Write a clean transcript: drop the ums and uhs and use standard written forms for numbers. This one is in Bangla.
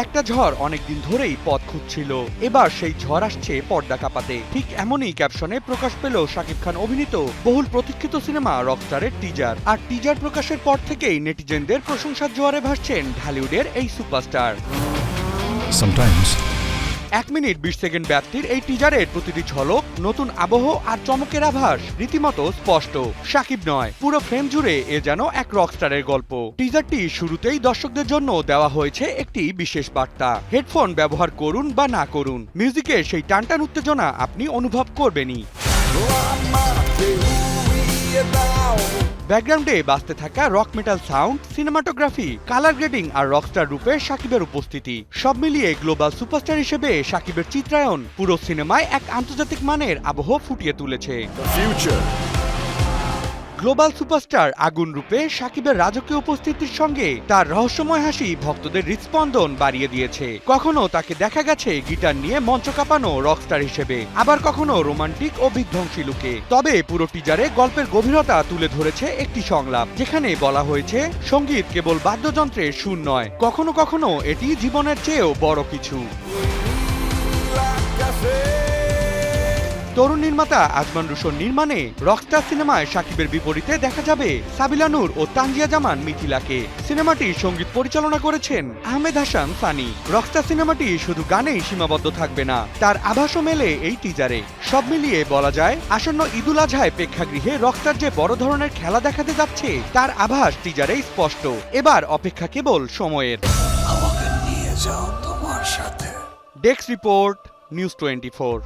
একটা ঝড় অনেকদিন ধরেই পথ খুঁজছিল, এবার সেই ঝড় আসছে পর্দা কাঁপাতে। ঠিক এমনই ক্যাপশনে প্রকাশ পেল শাকিব খান অভিনীত বহুল প্রতীক্ষিত সিনেমা রকস্টারের টিজার। আর টিজার প্রকাশের পর থেকেই নেটিজেনদের প্রশংসার জোয়ারে ভাসছেন ঢালিউডের এই সুপারস্টার। Sometimes 1 মিনিট 20 সেকেন্ড ব্যাপ্তির এই টিজারের প্রতিটি ঝলক নতুন আবহ আর চমকের আভাস রীতিমতো স্পষ্ট। শাকিব নয়, পুরো ফ্রেম জুড়ে এ যেন এক রকস্টারের গল্প। টিজারটি শুরুতেই দর্শকদের জন্য দেওয়া হয়েছে একটি বিশেষ বার্তা। হেডফোন ব্যবহার করুন বা না করুন, মিউজিকের সেই টানটান উত্তেজনা আপনি অনুভব করবেনই। ব্যাকগ্রাউন্ডে বাজতে থাকা rock metal sound, cinematography, colour grading আর রকস্টার রূপে শাকিবের উপস্থিতি, সব মিলিয়ে গ্লোবাল সুপারস্টার হিসেবে শাকিবের চিত্রায়ন পুরো সিনেমায় এক আন্তর্জাতিক মানের আবহ ফুটিয়ে তুলেছে। গ্লোবাল সুপারস্টার আগুন রূপে শাকিবের রাজকীয় উপস্থিতির সঙ্গে তার রহস্যময় হাসি ভক্তদের হৃদস্পন্দন বাড়িয়ে দিয়েছে। কখনো তাকে দেখা গেছে গিটার নিয়ে মঞ্চ কাঁপানো রকস্টার হিসেবে, আবার কখনো রোমান্টিক ও বিধ্বংসী লুকে। তবে পুরো টিজারে গল্পের গভীরতা তুলে ধরেছে একটি সংলাপ, যেখানে বলা হয়েছে সঙ্গীত কেবল বাদ্যযন্ত্রের সুর নয়, কখনো কখনো এটি জীবনের চেয়েও বড় কিছু। তরুণ নির্মাতা আজমান রুশোর নির্মাণে রকস্টার সিনেমায় শাকিবের বিপরীতে দেখা যাবে সাবিলা নূর ও তানজিয়া জামান মিথিলাকে। সিনেমাটির সঙ্গীত পরিচালনা করেছেন আহমেদ হাসান সানি। রকস্টার সিনেমাটি শুধু গানেই সীমাবদ্ধ থাকবে না, তার আভাসও মেলে এই টিজারে। সব মিলিয়ে বলা যায় আসন্ন ঈদুল আজহায় প্রেক্ষাগৃহে রকস্টার যে বড় ধরনের খেলা দেখাতে যাচ্ছে তার আভাস টিজারেই স্পষ্ট। এবার অপেক্ষা কেবল সময়ের। আমাকে নিয়ে যাও তোমার সাথে। Desk report, news 24।